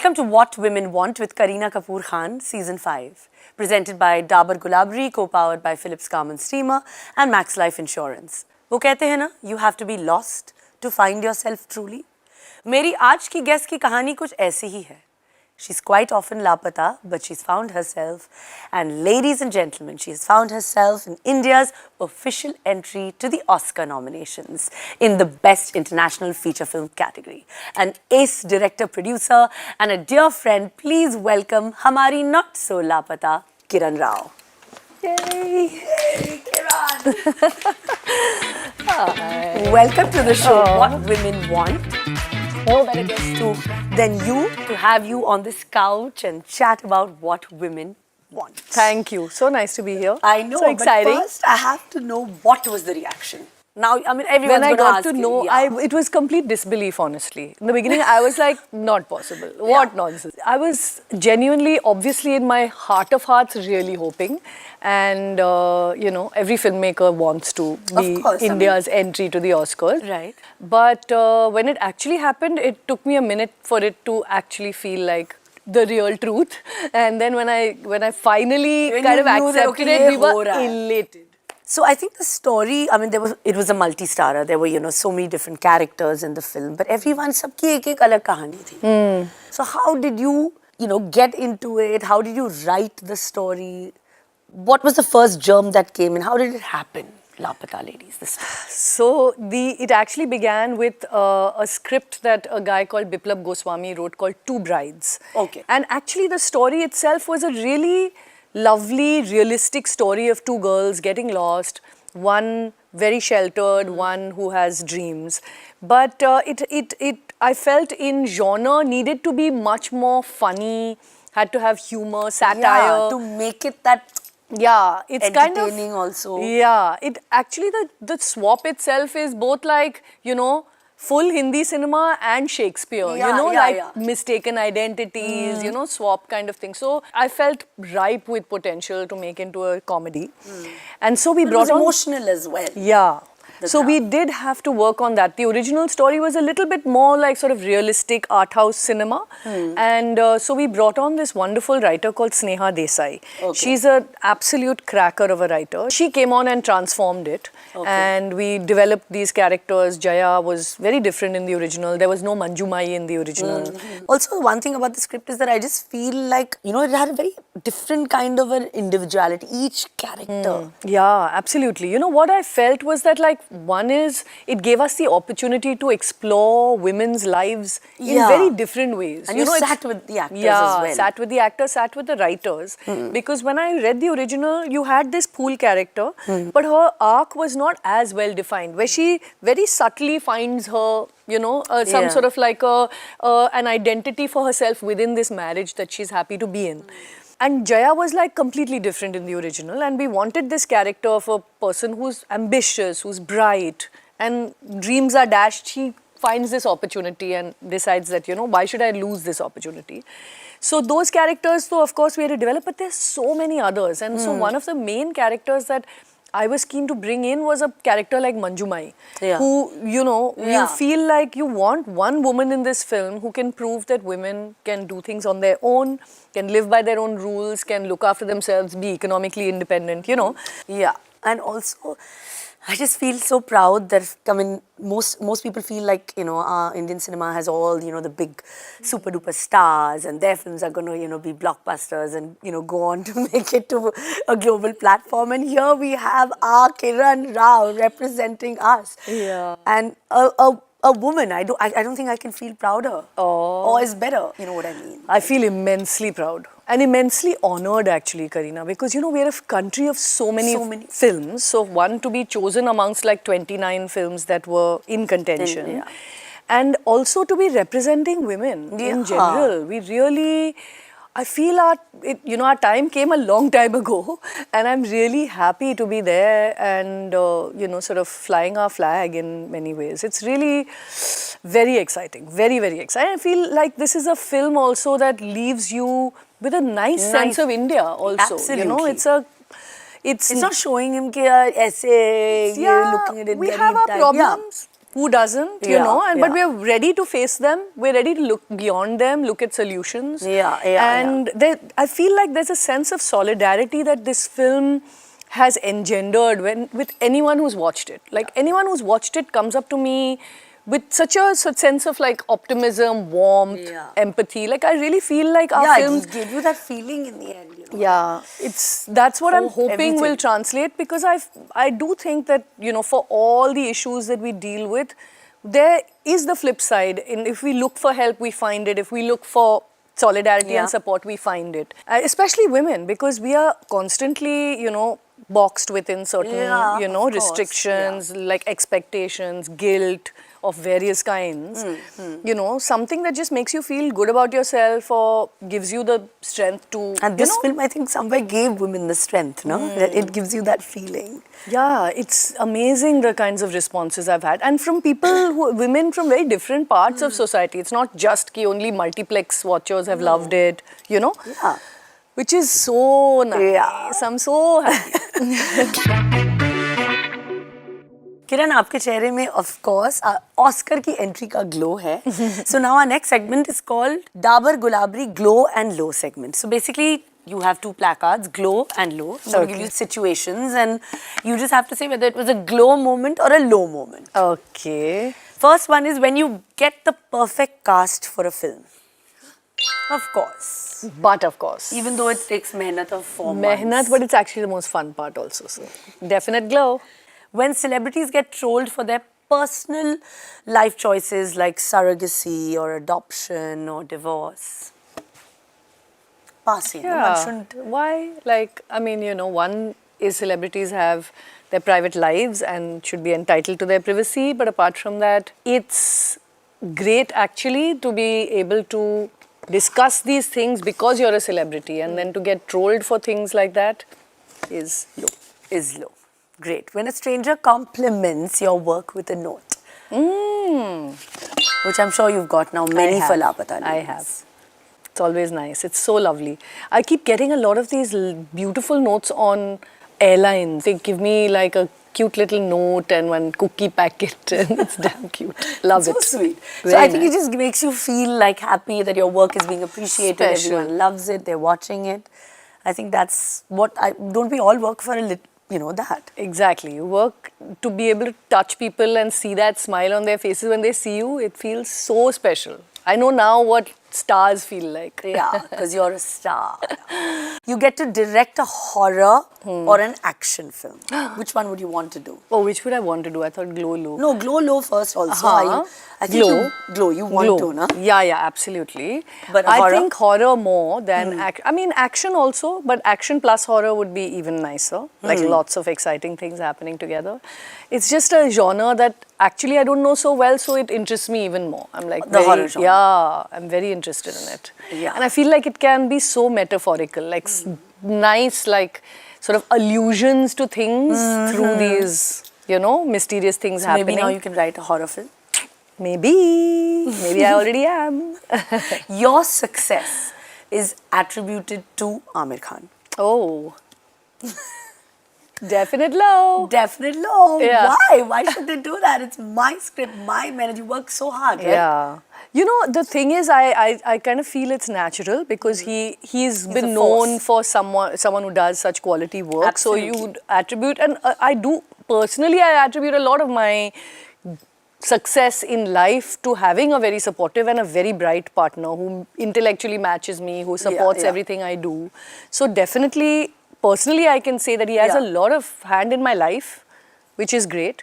Welcome to What Women Want with Kareena Kapoor Khan, Season 5. Presented by Dabur Gulabri, co-powered by Philips Carmen Steamer and Max Life Insurance. वो कहते हैं ना, you have to be lost to find yourself truly. मेरी आज की guest की कहानी कुछ ऐसी ही है. She's quite often lapata, but she's found herself. And ladies and gentlemen, she has found herself in India's official entry to the Oscar nominations in the Best International Feature Film category. An ace director-producer and a dear friend, please welcome Hamari not so lapata, Kiran Rao. Yay! Yay, Kiran! Hi. Welcome to the show, What Women Want. No better guest than you to have you on this couch and chat about what women want. Thank you. So nice to be here. I know, so exciting. But first I have to know what was the reaction. Now, I mean, everyone's When I got to you, know, it was complete disbelief, honestly. In the beginning, I was like, not possible. What nonsense. I was genuinely, obviously, in my heart of hearts, really hoping. And, you know, every filmmaker wants to be India's entry to the Oscars. Right. But when it actually happened, it took me a minute for it to actually feel like the real truth. And then when I finally kind of accepted it, we were elated. So I think the story, I mean, it was a multi-starrer. There were, you know, so many different characters in the film, but everyone, sabki ek alag kahani thi. So how did you, get into it? How did you write the story? What was the first germ that came in? How did it happen? Lapata ladies, this time. So it actually began with a script that a guy called Biplab Goswami wrote called Two Brides. Okay. And actually the story itself was a really lovely, realistic story of two girls getting lost, one very sheltered, one who has dreams. But I felt in genre needed to be much more funny, had to have humor, satire. Yeah, to make it that it's kind of entertaining also. Yeah, it actually the swap itself is both like, full Hindi cinema and Shakespeare, mistaken identities, swap kind of thing. So I felt ripe with potential to make into a comedy. And so we brought on... It was emotional as well. Yeah. So we did have to work on that. The original story was a little bit more like sort of realistic art house cinema. And so we brought on this wonderful writer called Sneha Desai. Okay. She's an absolute cracker of a writer. She came on and transformed it. And we developed these characters. Jaya was very different in the original. There was no Manju Mai in the original. Also, one thing about the script is that I just feel like, it had a very different kind of an individuality, each character. Yeah, absolutely. You know, what I felt was that, like, one is, it gave us the opportunity to explore women's lives in very different ways. And you sat with the actors as well. Yeah, sat with the actors, sat with the writers. Because when I read the original, you had this pool character, but her arc was not as well defined, where she very subtly finds her, some sort of like an identity for herself within this marriage that she's happy to be in. And Jaya was like completely different in the original, and we wanted this character of a person who's ambitious, who's bright, and dreams are dashed. She finds this opportunity and decides that, why should I lose this opportunity? So those characters, though, of course, we had to develop, but there's so many others. And so one of the main characters that I was keen to bring in was a character like Manju Mai, who, you feel like you want one woman in this film who can prove that women can do things on their own, can live by their own rules, can look after themselves, be economically independent, Yeah, and also, I just feel so proud that, most people feel like, Indian cinema has all, the big super duper stars, and their films are going to, be blockbusters and, go on to make it to a global platform. And here we have our Kiran Rao representing us. Yeah. And a woman, I don't think I can feel prouder or is better, you know what I mean? I feel immensely proud and immensely honored, actually, Kareena, because, we're a country of so many films. So one, to be chosen amongst like 29 films that were in contention. And also to be representing women in general. We really... I feel our time came a long time ago, and I'm really happy to be there and, sort of flying our flag in many ways. It's really very exciting, very, very exciting. I feel like this is a film also that leaves you with a nice sense of India also. Absolutely. It's not showing him कि ऐसे, looking at it. We have our problems. Who doesn't, you Yeah, know? And yeah. but we're ready to face them. We're ready to look beyond them, look at solutions. And I feel like there's a sense of solidarity that this film has engendered with anyone who's watched it. Like anyone who's watched it comes up to me with such a sense of like optimism, warmth, empathy. Like I really feel like our films it gave you that feeling in the end. Yeah, that's what I'm Hope, hoping will everything. translate, because I do think that, you know, for all the issues that we deal with, there is the flip side. If we look for help, we find it. If we look for solidarity and support, we find it. Especially women, because we are constantly, you know, boxed within certain, you know, restrictions, like expectations, guilt of various kinds. You know, something that just makes you feel good about yourself or gives you the strength to, And this film, I think, somewhere gave women the strength, no? That it gives you that feeling. Yeah, it's amazing the kinds of responses I've had. And from people, women from very different parts of society. It's not just ki only multiplex watchers have loved it, you know? Yeah. Which is so nice. Yeah. I'm so happy. किरण, आपके चेहरे में of course Oscar की entry का glow है. So now our next segment is called Dabur Gulabri Glow and Low segment. So basically you have two placards, glow and low. So I'm going to give you situations and you just have to say whether it was a glow moment or a low moment. Okay. First one is when you get the perfect cast for a film. Of course. But of course. Even though it takes mehnat of 4 months. Mehnat, but it's actually the most fun part also. So definite glow. When celebrities get trolled for their personal life choices like surrogacy or adoption or divorce. Passing. Yeah. One shouldn't. Why? Like, I mean, you know, one is celebrities have their private lives and should be entitled to their privacy. But apart from that, it's great actually to be able to discuss these things because you're a celebrity, and then to get trolled for things like that is low. Is low. Great. When a stranger compliments your work with a note. Which I'm sure you've got now many for Lapata. I have. It's always nice. It's so lovely. I keep getting a lot of these beautiful notes on airlines. They give me like a cute little note and one cookie packet, and it's damn cute. Love it. So sweet. Very so I think nice. it just makes you feel like happy that your work is being appreciated. Special. Everyone loves it. They're watching it. I think that's what don't we all work for a little, you know, that. Exactly. You work to be able to touch people and see that smile on their faces when they see you. It feels so special. I know now what stars feel like. Yeah, because you're a star. You get to direct a horror or an action film. Which one would you want to do? Oh, which would I want to do? I thought glow low. No, glow low first also. I think Glow. glow. You want to, na? Yeah, absolutely. But I horror? think horror more than I mean action also, but action plus horror would be even nicer. Like lots of exciting things happening together. It's just a genre that actually I don't know so well, so it interests me even more. I'm like The horror genre. Yeah, I'm very interested in it. Yeah. And I feel like it can be so metaphorical, like nice, like sort of allusions to things through these, you know, mysterious things happening. Maybe now you can write a horror film. Maybe I already am. Your success is attributed to Aamir Khan. Oh. Definite low. Definite low. Yeah. Why? Why should they do that? It's my script, my man. You work so hard, right? Yeah. You know, the thing is, I kind of feel it's natural because he's been a known force. for someone who does such quality work. Absolutely. So you'd attribute, and I do personally, I attribute a lot of my success in life to having a very supportive and a very bright partner who intellectually matches me, who supports everything I do. So definitely, personally, I can say that he has a lot of hand in my life, which is great.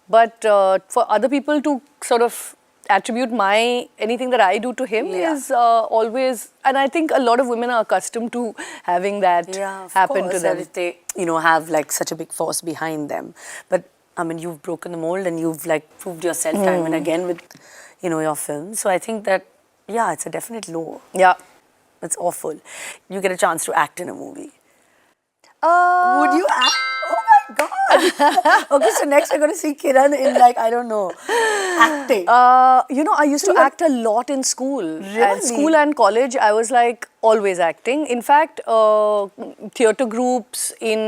But for other people to sort of attribute anything that I do to him is always, and I think a lot of women are accustomed to having that happen to them. That if they, you know, have like such a big force behind them. But I mean, you've broken the mold and you've like proved yourself time and again with, you know, your film. So I think that, it's a definite low. Yeah. It's awful. You get a chance to act in a movie. Would you act? Oh my my God. Okay, so next we're going to see Kiran in like, I don't know, acting. You know, I used to act a lot in school. Really? At school and college, I was like always acting. In fact, theatre groups in,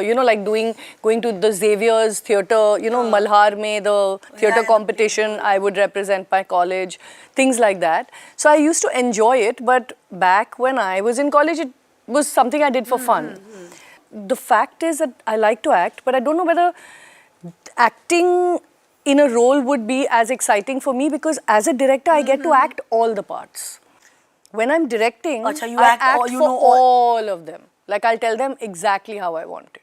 you know, like going to the Xavier's theatre, you know, Malhar mein, the theatre competition, I would represent my college, things like that. So I used to enjoy it, but back when I was in college, it was something I did for fun. The fact is that I like to act, but I don't know whether acting in a role would be as exciting for me, because as a director, I get to act all the parts. When I'm directing, Achha, you I act act all- you for know all- all of them. Like, I'll tell them exactly how I want it.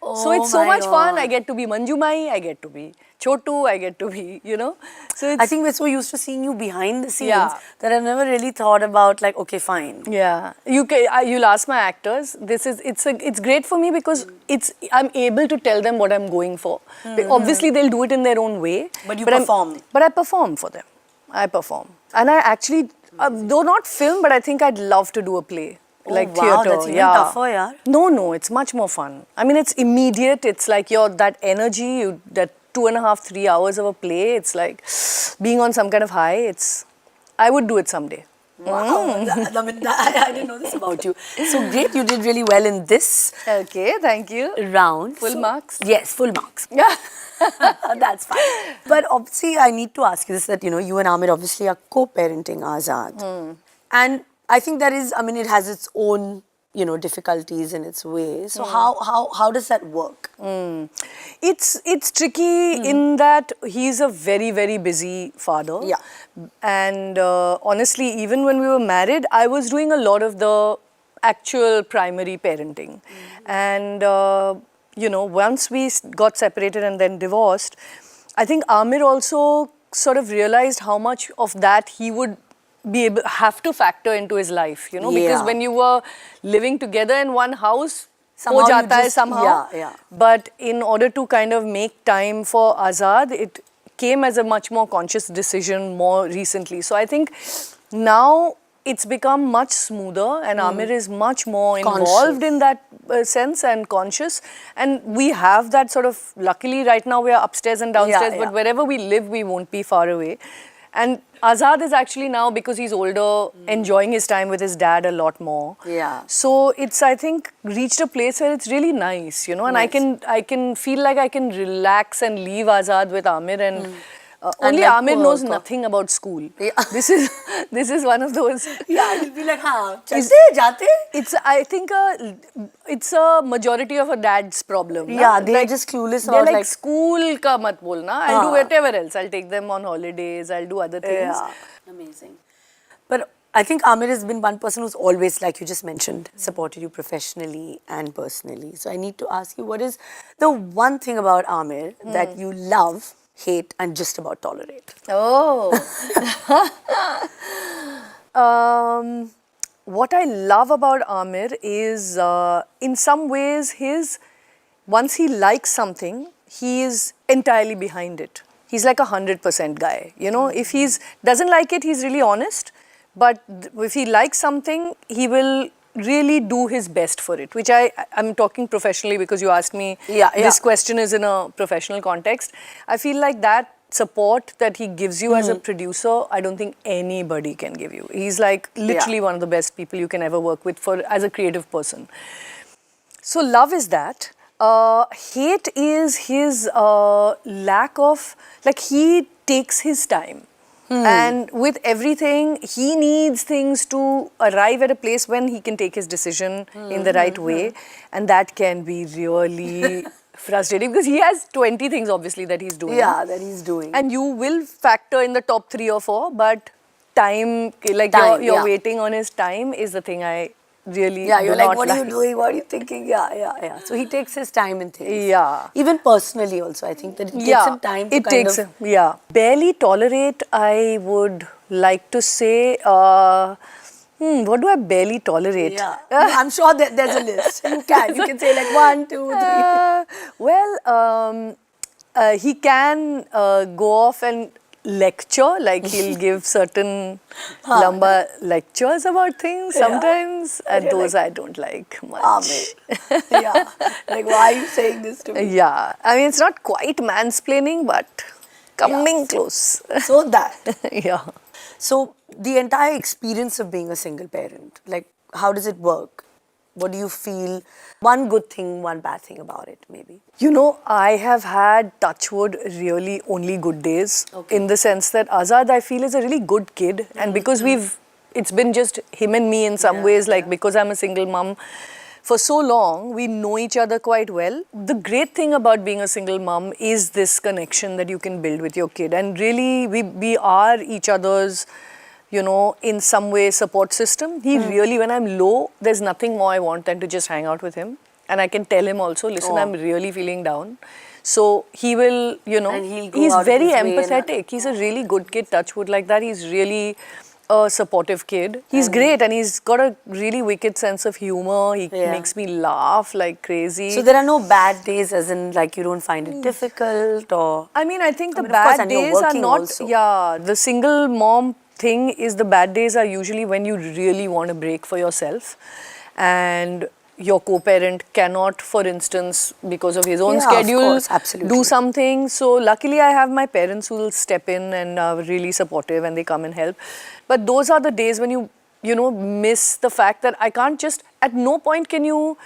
So Oh it's so my much fun. God. I get to be Manju Mai, I get to be Chotu, I get to be, you know. So it's, I think we're so used to seeing you behind the scenes Yeah. that I've never really thought about like, okay, fine. yeah, you'll ask my actors. It's great for me because I'm able to tell them what I'm going for. Obviously, they'll do it in their own way. But you I'm- perform. But I perform for them. I perform, and I actually, though not film, but I think I'd love to do a play. Like wow, theatre, that's even tougher, yaar. No, it's much more fun. I mean, it's immediate. It's like that energy, that 2.5, 3 hours of a play. It's like being on some kind of high. I would do it someday. Wow, I mean, I didn't know this about you. So great, you did really well in this Okay, thank you. round. Full marks? Yes, full marks. Yeah. That's fine. But obviously, I need to ask you this, that, you know, you and Aamir obviously are co-parenting Azad. And I think that is, I mean, it has its own, you know, difficulties in its way. So how does that work? It's tricky in that he's a very, very busy father. Yeah. And honestly, even when we were married, I was doing a lot of the actual primary parenting. And, you know, once we got separated and then divorced, I think Aamir also sort of realized how much of that he would have to factor into his life, you know, because Yeah. when you were living together in one house, Somehow ho you jata hai just- somehow. yeah. But in order to kind of make time for Azad, it came as a much more conscious decision more recently. So I think now it's become much smoother, and Aamir is much more involved in that sense and conscious. And we have that sort of, luckily right now we are upstairs and downstairs, Yeah, but wherever we live, we won't be far away. And Azad is actually now, because he's older, enjoying his time with his dad a lot more. Yeah. So it's, I think, reached a place where it's really nice, you know, and Nice. I can feel like I can relax and leave Azad with Aamir, and only like Aamir knows work. nothing about school. Yeah. This is one of those. Yeah, he'll be like, हाँ, Is- चलते जाते? It's, I think, it's a majority of a dad's problem. na? Yeah, they're just clueless They're about, like, like- school ka mat bolna. I'll do whatever else. I'll take them on holidays. I'll do other things. Yeah. Amazing. But I think Aamir has been one person who's always, like you just mentioned, supported you professionally and personally. So I need to ask you, what is the one thing about Aamir that you love, hate, and just about tolerate? Oh. What I love about Aamir is, in some ways, once he likes something, he is entirely behind it. He's like 100% guy. You know, if doesn't like it, he's really honest. But if he likes something, he will really do his best for it, which I'm talking professionally, because you asked me, this question is in a professional context. I feel like that support that he gives you as a producer, I don't think anybody can give you. He's like literally one of the best people you can ever work with as a creative person. So love is that. Hate is his lack of, like, he takes his time. And with everything, he needs things to arrive at a place when he can take his decision in the right way. And that can be really frustrating, because he has 20 things, obviously, that he's doing. Yeah, that he's doing. And you will factor in the top 3 or 4, but time, like you're waiting on his time is the thing I really you're do like, not what are you doing? What are you thinking? Yeah. So he takes his time in things. Yeah. Even personally also, I think that it takes some time to Barely tolerate, I would like to say, what do I barely tolerate? Yeah. I'm sure that there's a list. You can say like 1, 2, 3. He can go off and lecture, like he'll give certain lamba lectures about things sometimes, and those I don't like much. Aamir. Yeah. Like, why are you saying this to me? Yeah, I mean, it's not quite mansplaining, but coming close. So that. Yeah. So the entire experience of being a single parent, like, how does it work? What do you feel? One good thing, one bad thing about it, maybe. You know, I have had, touchwood, really only good days. In the sense that Azad, I feel, is a really good kid. And because it's been just him and me in some ways, like because I'm a single mum for so long, we know each other quite well. The great thing about being a single mum is this connection that you can build with your kid. And really, we are each other's, you know, in some way support system. He really, when I'm low, there's nothing more I want than to just hang out with him. And I can tell him also, listen, I'm really feeling down. So he will, you know, he's very empathetic. He's a really good kid, touchwood like that. He's really a supportive kid. He's great, and he's got a really wicked sense of humor. He makes me laugh like crazy. So there are no bad days, as in like you don't find it difficult, or... I mean, I think the bad days are not... Also. Yeah, the single mom thing is the bad days are usually when you really want a break for yourself. And your co-parent cannot, for instance, because of his own schedule, do something. So luckily I have my parents who will step in and are really supportive, and they come and help. But those are the days when you know, miss the fact that I can't just, at no point can you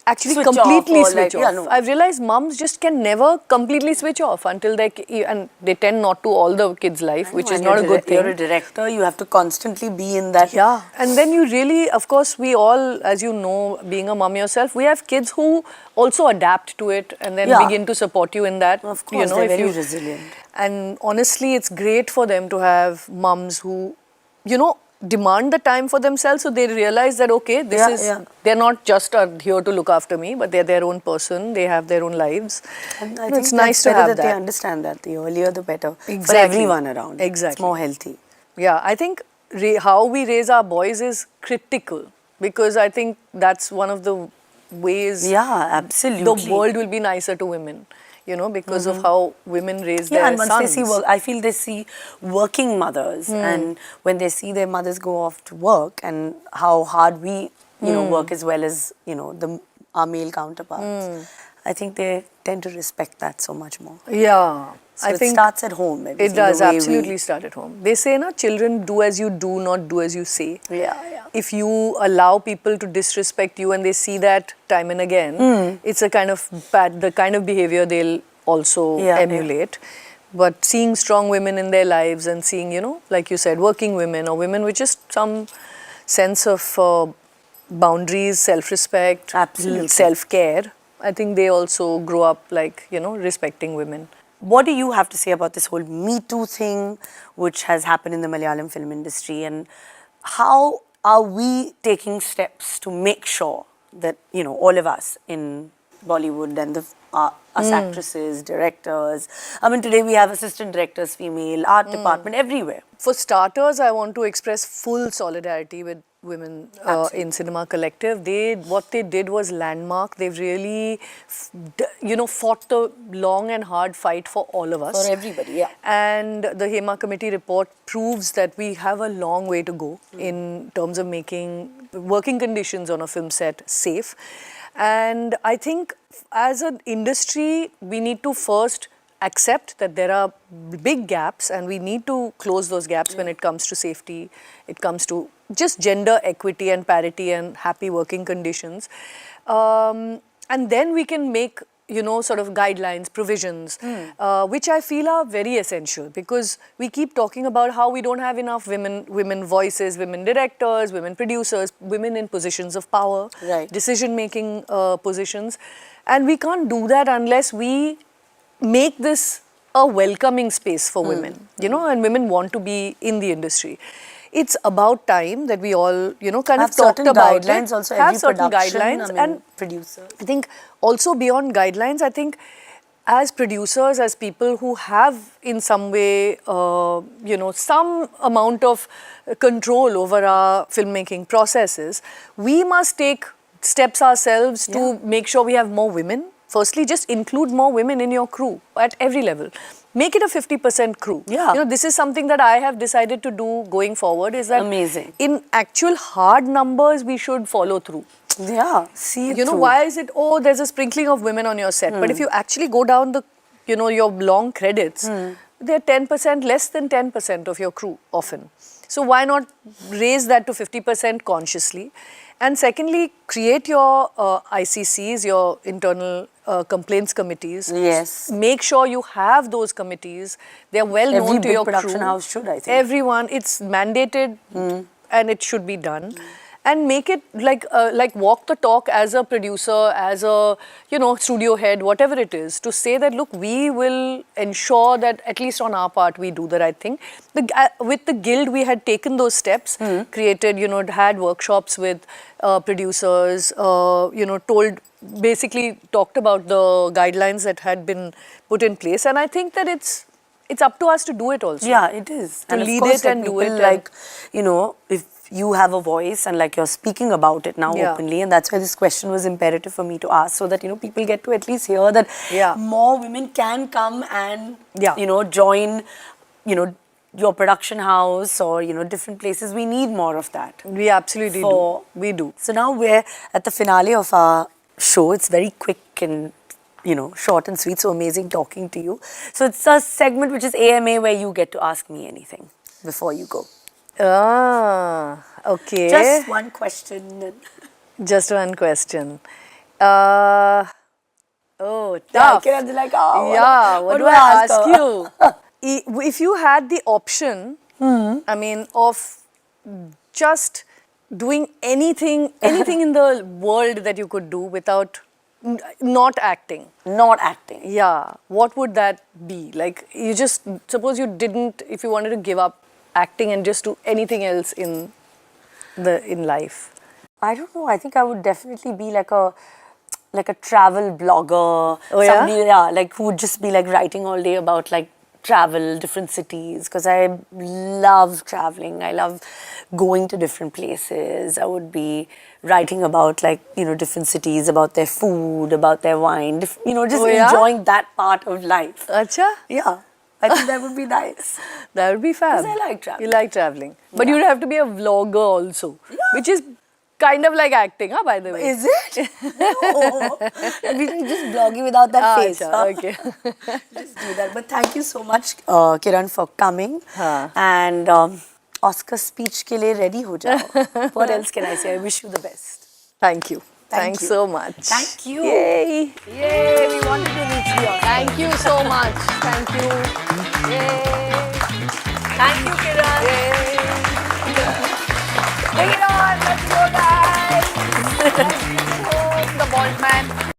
actually completely switch off. I've realized mums just can never completely switch off until and they tend not to all the kids' life, which is not a good thing. You're a director, you have to constantly be in that. Yeah, and then you really, of course, we all, as you know, being a mum yourself, we have kids who also adapt to it and then begin to support you in that. Of course, they're very resilient. And honestly, it's great for them to have mums who, you know, demand the time for themselves, so they realize that, okay, they're not just here to look after me, but they're their own person, they have their own lives. And I think it's nice to have that. They understand that. The earlier the better. For everyone around. Exactly. It's more healthy. Yeah, I think how we raise our boys is critical, because I think that's one of the ways absolutely. the world will be nicer to women. You know, because of how women raise their and once sons. they see I feel they see working mothers, and when they see their mothers go off to work and how hard we, you know, work as well as, you know, our male counterparts, I think they tend to respect that so much more. Yeah. So I think it starts at home. Maybe, it does absolutely start at home. They say, na, children do as you do, not do as you say. If you allow people to disrespect you and they see that time and again, it's a kind of the kind of behavior they'll also emulate. But seeing strong women in their lives and seeing, you know, like you said, working women or women with just some sense of boundaries, self-respect, self-care, I think they also grow up like, you know, respecting women. What do you have to say about this whole Me Too thing, which has happened in the Malayalam film industry, and how are we taking steps to make sure that, you know, all of us in Bollywood and us actresses, directors, I mean, today we have assistant directors, female, art department, everywhere. For starters, I want to express full solidarity with women in Cinema Collective. What they did was landmark. They've really, you know, fought the long and hard fight for all of us. For everybody, And the Hema Committee report proves that we have a long way to go in terms of making working conditions on a film set safe. And I think as an industry, we need to first accept that there are big gaps, and we need to close those gaps when it comes to safety, it comes to just gender equity and parity and happy working conditions. And then we can make, you know, sort of guidelines, provisions, which I feel are very essential, because we keep talking about how we don't have enough women voices, women directors, women producers, women in positions of power, decision-making positions. And we can't do that unless we make this a welcoming space for women, you know, and women want to be in the industry. It's about time that we all, you know, kind of talked about guidelines it. Also, have certain guidelines, I mean, and producer. I think also beyond guidelines, I think as producers, as people who have in some way, you know, some amount of control over our filmmaking processes, we must take steps ourselves to make sure we have more women. Firstly, just include more women in your crew at every level. make it a 50% crew. Yeah. You know, this is something that I have decided to do going forward, is that Amazing. in actual hard numbers, we should follow through. Yeah, see it You know, through. why is it, oh, there's a sprinkling of women on your set. But if you actually go down the, you know, your long credits, they're 10%, less than 10% of your crew often. So why not raise that to 50% consciously? And secondly, create your ICCs, your internal complaints committees. Yes. Make sure you have those committees. They're well known to Every your big production crew. house should, I think. Everyone, it's mandated and it should be done. And make it like walk the talk as a producer, as a, you know, studio head, whatever it is, to say that, look, we will ensure that at least on our part we do the right thing. With the guild, we had taken those steps, created, you know, had workshops with producers, you know, basically talked about the guidelines that had been put in place. And I think that it's up to us to do it also. Yeah, it is. To and of lead course, it and do people it. Like, you know, if you have a voice and like you're speaking about it now Yeah. openly, and that's why this question was imperative for me to ask, so that, you know, people get to at least hear that more women can come and, you know, join, you know, your production house or, you know, different places. We need more of that. We absolutely do. We do. So now we're at the finale of our show. It's very quick and, you know, short and sweet. So amazing talking to you. So it's a segment which is AMA, where you get to ask me anything before you go. Ah, okay. Just one question. Just one question. Oh, tough. Yeah, Kiran's like, oh, Yeah, what do I ask her? you? If you had the option, I mean, of just doing anything in the world that you could do without not acting. Not acting. Yeah, what would that be? Like, you just, suppose you didn't, if you wanted to give up acting and just do anything else in life. I don't know. I think I would definitely be like a travel blogger. Oh, yeah? Somebody, like who would just be like writing all day about like travel, different cities, because I love traveling. I love going to different places. I would be writing about like, you know, different cities, about their food, about their wine, you know, just enjoying that part of life. Acha? Yeah. I think that would be nice. That would be fab. Because I like traveling. You like traveling. But you'd have to be a vlogger also. Yeah. Which is kind of like acting, huh, by the way. Is it? No. We're just blogging without that face. Acha, Huh? okay. Just do that. But thank you so much, Kiran, for coming. And Oscar speech ke liye ready ho jao. What else can I say? I wish you the best. Thank you. Thank Thanks you. so much. Thank you. Yay. Yay, we wanted to reach the Oscar. Thank you so much. Thank you. Yay. Thank you, Kiran. Yay. Bring it on. Let's go, guys. Let's go home, the bald man.